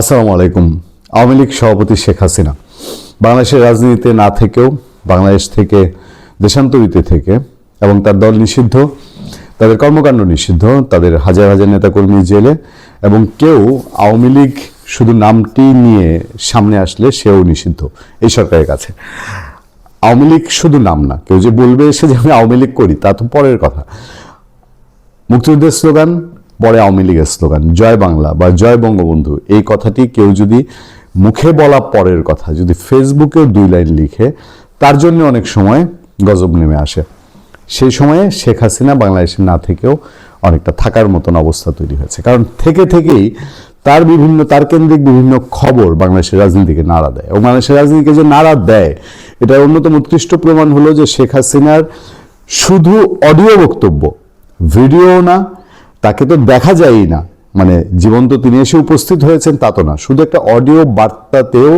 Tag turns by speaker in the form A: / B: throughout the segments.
A: আসসালামু আলাইকুম। আওয়ামী লীগ সভাপতি শেখ হাসিনা বাংলাদেশের রাজনীতিতে না থেকেও বাংলাদেশ থেকে দেশান্তরিত থেকে এবং তার দল নিষিদ্ধ, তাদের কর্মকাণ্ড নিষিদ্ধ, তাদের হাজার হাজার নেতাকর্মী জেলে এবং কেউ আওয়ামী লীগ শুধু নামটি নিয়ে সামনে আসলে সেও নিষিদ্ধ এই সরকারের কাছে। আওয়ামী লীগ শুধু নাম না, কেউ যে বলবে এসে যে আমি আওয়ামী লীগ করি তা তো পরের কথা। মুক্তিযুদ্ধের স্লোগান, পরে আওয়ামী লীগের স্লোগান জয় বাংলা বা জয় বঙ্গবন্ধু, এই কথাটি কেউ যদি মুখে বলা পরের কথা যদি ফেসবুকেও 2 লাইন লিখে, তার জন্য অনেক সময় গজব নেমে আসে। সেই সময়ে শেখ হাসিনা বাংলাদেশে না থেকেও অনেকটা থাকার মতন অবস্থা তৈরি হয়েছে, কারণ থেকেই তার কেন্দ্রিক বিভিন্ন খবর বাংলাদেশের রাজনীতিকে নাড়া দেয় এবং বাংলাদেশের রাজনীতিকে যে নাড়া দেয় এটার অন্যতম উৎকৃষ্ট প্রমাণ হলো যে শেখ হাসিনার শুধু অডিও বক্তব্য, ভিডিও না, তাকে তো দেখা যায়ই না, মানে জীবন্ত তিনি এসে উপস্থিত হয়েছেন তা তো না, শুধু একটা অডিও বার্তাতেও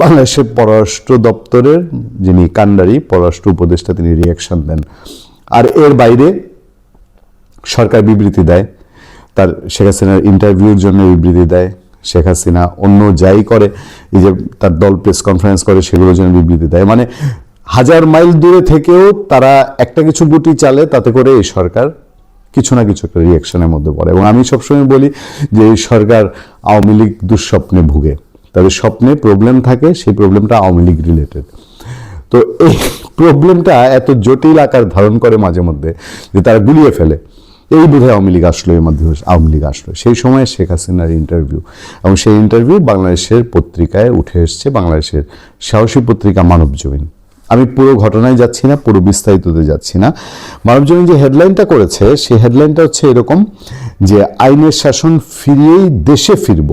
A: বাংলাদেশের পররাষ্ট্র দপ্তরের যিনি কান্ডারি পররাষ্ট্র উপদেষ্টা তিনি রিয়াকশন দেন। আর এর বাইরে সরকার বিবৃতি দেয়, তার শেখ হাসিনার ইন্টারভিউর জন্য বিবৃতি দেয়, শেখ হাসিনা অন্য যাই করে, এই যে তার দল প্রেস কনফারেন্স করে সেগুলোর জন্য বিবৃতি দেয়, মানে হাজার মাইল দূরে থেকেও তারা একটা কিছু বুটি চালে, তাতে করে এই সরকার কিছু না কিছু একটা রিয়াকশনের মধ্যে পড়ে। এবং আমি সবসময় বলি যে এই সরকার আওয়ামী লীগ দুঃস্বপ্নে ভুগে, তাদের স্বপ্নে প্রবলেম থাকে, সেই প্রবলেমটা আওয়ামী লীগ রিলেটেড। তো এই প্রবলেমটা এত জটিল আকার ধারণ করে মাঝে মধ্যে যে তারা গুলিয়ে ফেলে এই বোধহয় আওয়ামী লীগ আসলো, এর মধ্যে আওয়ামী লীগ আসলো। সেই সময় শেখ হাসিনার ইন্টারভিউ, এবং সেই ইন্টারভিউ বাংলাদেশের পত্রিকায় উঠে এসছে, বাংলাদেশের সাহসী পত্রিকা মানবজমিন। আমি পুরো ঘটনায় যাচ্ছি না, পুরো বিস্তারিততে যাচ্ছি না। মানবজমিন যে হেডলাইনটা করেছে সেই হেডলাইনটা হচ্ছে এরকম যে আইনের শাসন ফিরিয়েই দেশে ফিরব,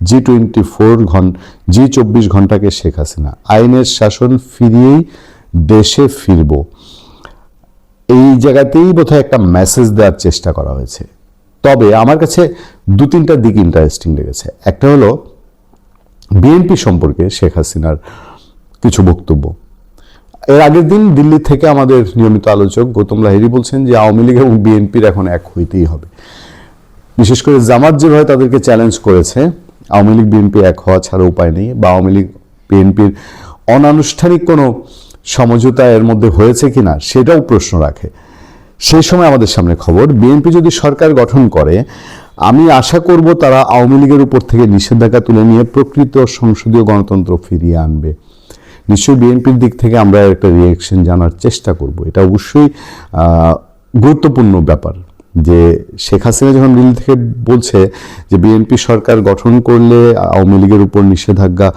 A: G24 ঘন্টাকে শেখ হাসিনা, আইনের শাসন ফিরিয়েই দেশে ফিরব, এই জায়গাতেই বোধহয় একটা মেসেজ দেওয়ার চেষ্টা করা হয়েছে। তবে আমার কাছে 2-3টা দিক ইন্টারেস্টিং লেগেছে। একটা হলো বিএনপি সম্পর্কে শেখ হাসিনার কিছু বক্তব্য। এর আগের দিন দিল্লি থেকে আমাদের নিয়মিত আলোচক গৌতম লাহিড়ী বলছেন যে আওয়ামী লীগ এবং বিএনপির এখন এক হইতেই হবে। বিশেষ করে জামাত যেভাবে তাদেরকে চ্যালেঞ্জ করেছে, আওয়ামী লীগ বিএনপি এক হওয়া ছাড়া উপায় নেই, বা আওয়ামী লীগ বিএনপির অনানুষ্ঠানিক কোনো সমঝোতা এর মধ্যে হয়েছে কিনা সেটাও প্রশ্ন রাখে। সেই সময় আমাদের সামনে খবর, বিএনপি যদি সরকার গঠন করে আমি আশা করব তারা আওয়ামী লীগের উপর থেকে নিষেধাজ্ঞা তুলে নিয়ে প্রকৃত সংসদীয় গণতন্ত্র ফিরিয়ে আনবে। নিশ্চয়ই বিএনপির দিক থেকে আমরা একটা রিয়াকশন জানার চেষ্টা করব। এটা অবশ্যই গুরুত্বপূর্ণ ব্যাপার যে শেখ হাসিনা যখন দিল্লি থেকে বলছে যে বিএনপি সরকার গঠন করলে আওয়ামী লীগের উপর নিষেধাজ্ঞা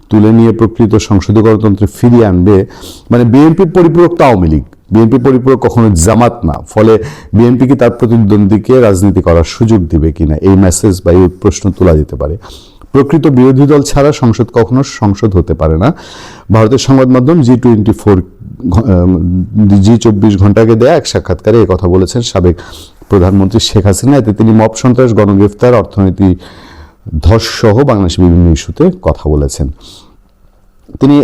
A: তুলে নিয়ে প্রকৃত সংসদীয় গণতন্ত্রে ফিরিয়ে আনবে, মানে বিএনপির পরিপূরক তো আওয়ামী লীগ, বিএনপি পরিপূরক কখনো জামাত না। ফলে বিএনপি কি তার প্রতিদ্বন্দ্বীকে রাজনীতি করার সুযোগ দিবে কিনা, এই মেসেজ বা এই প্রশ্ন তোলা যেতে পারে। প্রকৃত বিরোধী দল ছাড়া সংসদ কখনো সংসদ হতে পারে না। ভারতের সংবাদ মাধ্যম G24 ঘন্টাকে দেয়া এক সাক্ষাৎকারে এই কথা বলেছেন সাবেক প্রধানমন্ত্রী শেখ হাসিনা। এতে তিনি মব সন্ত্রাস, গণগ্রেফতার, অর্থনীতি ধস সহ বাংলাদেশের বিভিন্ন ইস্যুতে কথা বলেছেন। তিনি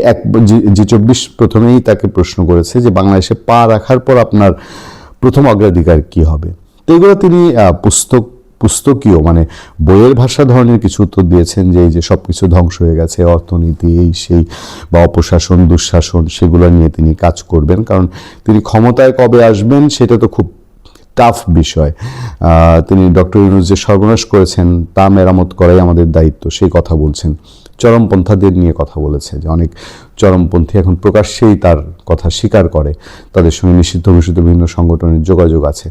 A: G24 প্রথমেই তাকে প্রশ্ন করেছে যে বাংলাদেশে পা রাখার পর আপনার প্রথম অগ্রাধিকার কি হবে। তো এগুলো তিনি পুস্তকীয় মানে বইয়ের ভাষা ধরনের কিছু উত্তর দিয়েছেন যে এই যে সবকিছু ধ্বংস হয়ে গেছে, অর্থনীতি এই সেই বা অপশাসন দুঃশাসন, সেগুলো নিয়ে তিনি কাজ করবেন, কারণ তিনি ক্ষমতায় কবে আসবেন সেটা তো খুব টাফ বিষয়। তিনি ডক্টর ইউনূস যে সর্বনাশ করেছেন তা মেরামত করাই আমাদের দায়িত্ব, সেই কথা বলছেন। চরমপন্থাদের নিয়ে কথা বলেছে যে অনেক চরমপন্থী এখন প্রকাশ্যেই তার কথা স্বীকার করে, তাদের সঙ্গে নিষিদ্ধ ঘোষিত বিভিন্ন সংগঠনের যোগাযোগ আছে।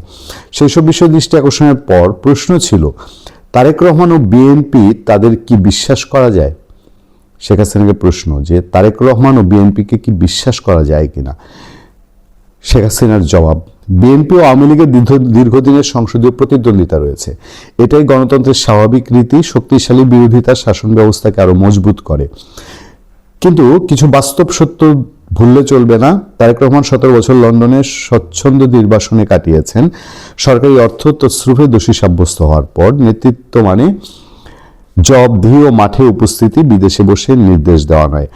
A: সেই সব বিষয় দৃষ্টি আকর্ষণের পর প্রশ্ন ছিল তারেক রহমান ও বিএনপি তাদের কি বিশ্বাস করা যায়। শেখ হাসিনাকে প্রশ্ন যে তারেক রহমান ও বিএনপিকে কি বিশ্বাস করা যায় কিনা। শেখ হাসিনার জবাব, বিএনপি ও আওয়ামী লীগের দীর্ঘদিনের সংসদীয় প্রতিদ্বন্দ্বিতা রয়েছে, এটাই গণতন্ত্রের স্বাভাবিক রীতি, শক্তিশালী বিরোধিতা শাসন ব্যবস্থাকে আরো মজবুত করে। কিন্তু কিছু বাস্তব সত্য ভুললে চলবে না। তারেক রহমান 17 বছর লন্ডনে স্বচ্ছন্দ নির্বাসনে কাটিয়েছেন। সরকারি অর্থ তছরুফে দোষী সাব্যস্ত হওয়ার পর নেতৃত্ব মানে জবাবদিহি ও মাঠে উপস্থিতি, বিদেশে বসে নির্দেশ দেওয়া নয়।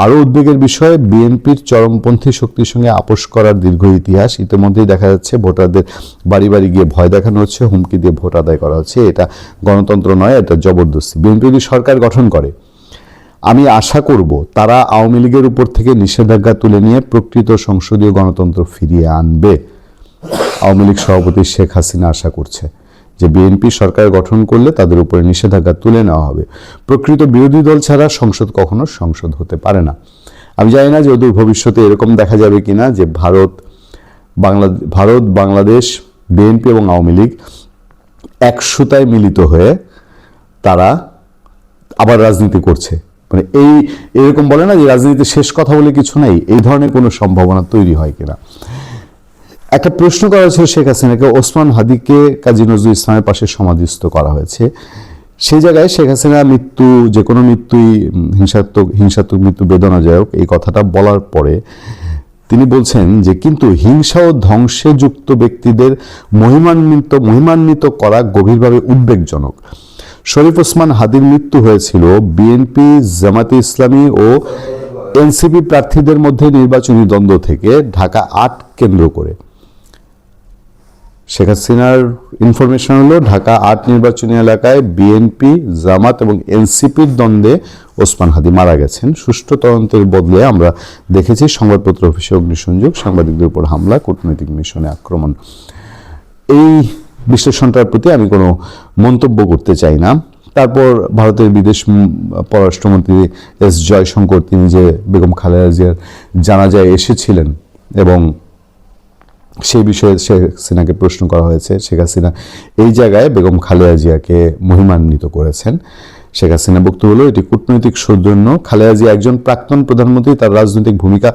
A: আরও উদ্বেগের বিষয়, বিএনপির চরমপন্থী শক্তির সঙ্গে আপোষ করার দীর্ঘ ইতিহাস। ইতিমধ্যেই দেখা যাচ্ছে ভোটারদের বাড়ি বাড়ি গিয়ে ভয় দেখানো হচ্ছে, হুমকি দিয়ে ভোট আদায় করা হচ্ছে। এটা গণতন্ত্র নয়, এটা জবরদস্তি। বিএনপি যদি সরকার গঠন করে, আমি আশা করব তারা আওয়ামী লীগের উপর থেকে নিষেধাজ্ঞা তুলে নিয়ে প্রকৃত সংসদীয় গণতন্ত্র ফিরিয়ে আনবে। আওয়ামী লীগ সভাপতি শেখ হাসিনা আশা করছে যে বিএনপি সরকার গঠন করলে তাদের উপরে নিষেধাজ্ঞা তুলে নেওয়া হবে। প্রকৃত বিরোধী দল ছাড়া সংসদ কখনো সংসদ হতে পারে না। আমি জানি না যে অদূর ভবিষ্যতে এরকম দেখা যাবে কিনা যে ভারত, বাংলাদেশ, বিএনপি এবং আওয়ামী লীগ এক সুতায় মিলিত হয়ে তারা আবার রাজনীতি করছে। মানে এরকম বলে না যে রাজনীতিতে শেষ কথা বলে কিছু নাই, এই ধরনের কোনো সম্ভাবনা তৈরি হয় কিনা। একটা প্রশ্ন করা হয়েছিল শেখ হাসিনাকে, ওসমান হাদিকে কাজী নজরুল ইসলামের পাশে সমাধিস্থ করা হয়েছে, সেই জায়গায় শেখ হাসিনা মৃত্যু, যে কোনো মৃত্যুই হিংসাত্মক মৃত্যু বেদনাদায়ক, এই কথাটা বলার পরে তিনি বলছেন যে কিন্তু হিংসা ও ধ্বংসে যুক্ত ব্যক্তিদের মহিমান্বিত করা গভীরভাবে উদ্বেগজনক। শরীফ ওসমান হাদির মৃত্যু হয়েছিল বিএনপি, জামাতে ইসলামী ও এনসিপি প্রার্থীদের মধ্যে নির্বাচনী দ্বন্দ্ব থেকে ঢাকা ৮ কেন্দ্র করে। শেখ হাসিনার ইনফরমেশন হলো ঢাকা ৮ নির্বাচনী এলাকায় বিএনপি, জামাত এবং এনসিপির দ্বন্দ্বে ওসমান হাদি মারা গেছেন। সুষ্ঠু তদন্তের বদলে আমরা দেখেছি সংবাদপত্র অফিসে অগ্নিসংযোগ, সাংবাদিকদের উপর হামলা, কূটনৈতিক মিশনে আক্রমণ। এই বিশ্লেষণটার প্রতি আমি কোনো মন্তব্য করতে চাই না। তারপর ভারতের বিদেশ পররাষ্ট্রমন্ত্রী এস জয়শঙ্কর, তিনি যে বেগম খালেদা জিয়ার জানাজায় এসেছিলেন এবং সেই বিষয়ে শেখ হাসিনাকে প্রশ্ন করা হয়েছে, শেখ হাসিনা এই জায়গায় বেগম খালেদা জিয়াকে মহিমান্বিত করেছেন। শেখ হাসিনা বক্তব্য হলো, এটি কূটনৈতিক সৌজন্য। খালেদা জিয়া একজন প্রাক্তন প্রধানমন্ত্রী, তার রাজনৈতিক ভূমিকা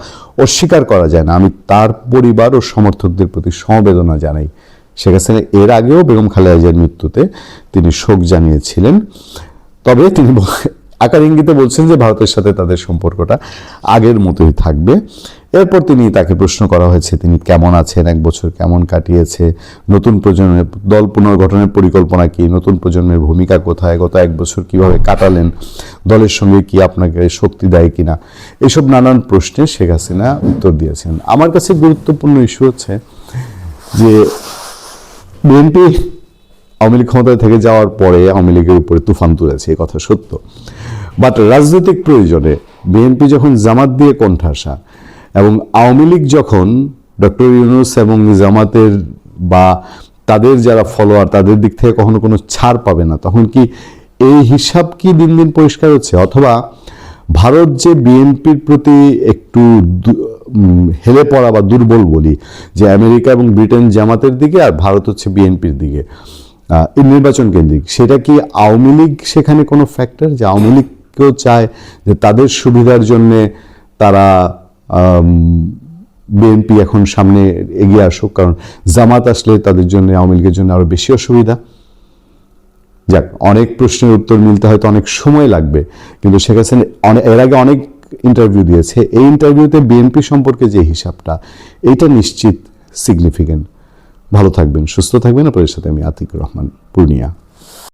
A: অস্বীকার করা যায় না। আমি তার পরিবার ও সমর্থকদের প্রতি সমবেদনা জানাই। শেখ হাসিনা এর আগেও বেগম খালেদা জিয়ার মৃত্যুতে তিনি শোক জানিয়েছিলেন। তবে তিনি আকার ইঙ্গিতে বলছেন যে ভারতের সাথে তাদের সম্পর্কটা আগের মতোই থাকবে। এরপর তাকে প্রশ্ন করা হয়েছে তিনি কেমন আছেন, 1 বছর কেমন কাটিয়েছে, নতুন প্রজন্মের দল পুনর্গঠনের পরিকল্পনা কি, নতুন প্রজন্মের ভূমিকা কোথায়, গত 1 বছর কিভাবে কাটালেন, দলের সঙ্গে কি আপনাকে শক্তি দেয় কিনা, এসব নানান প্রশ্নে শেখ হাসিনা উত্তর দিয়েছেন। আমার কাছে গুরুত্বপূর্ণ ইস্যু হচ্ছে যে বিএনপি আওয়ামী লীগ ক্ষমতায় থেকে যাওয়ার পরে আওয়ামী লীগের উপরে তুফান তুলেছে, এই কথা সত্য। বাট রাজনৈতিক প্রয়োজনে বিএনপি যখন জামাত দিয়ে কোণঠাসা এবং আওয়ামী লীগ যখন ডক্টর ইউনূস এবং জামাতের বা তাদের যারা ফলোয়ার তাদের দিক থেকে কখনো কোনো ছাড় পাবে না, তখন কি এই হিসাব কি দিন দিন পরিষ্কার হচ্ছে? অথবা ভারত যে বিএনপির প্রতি একটু হেলে পড়া বা দুর্বল বলি, যে আমেরিকা এবং ব্রিটেন জামাতের দিকে আর ভারত হচ্ছে বিএনপির দিকে এই নির্বাচন কেন্দ্রিক, সেটা কি আওয়ামী লীগ সেখানে কোনো ফ্যাক্টর? যে আওয়ামী লীগকেও চায় যে তাদের সুবিধার জন্যে তারা বিএনপি এখন সামনে এগিয়ে আসুক, কারণ জামাত আসলে তাদের জন্য, আওয়ামী লীগের জন্য আরো বেশি অসুবিধা। যাক, অনেক প্রশ্নের উত্তর মিলতে হয়তো অনেক সময় লাগবে, কিন্তু শেখ হাসিনা এর আগে অনেক ইন্টারভিউ দিয়েছে। এই ইন্টারভিউতে বিএনপি সম্পর্কে যে হিসাবটা, এইটা নিশ্চিত সিগনিফিকেন্ট। ভালো থাকবেন, সুস্থ থাকবেন। আপনাদের সাথে আমি আতিকুর রহমান, পূর্ণিয়া।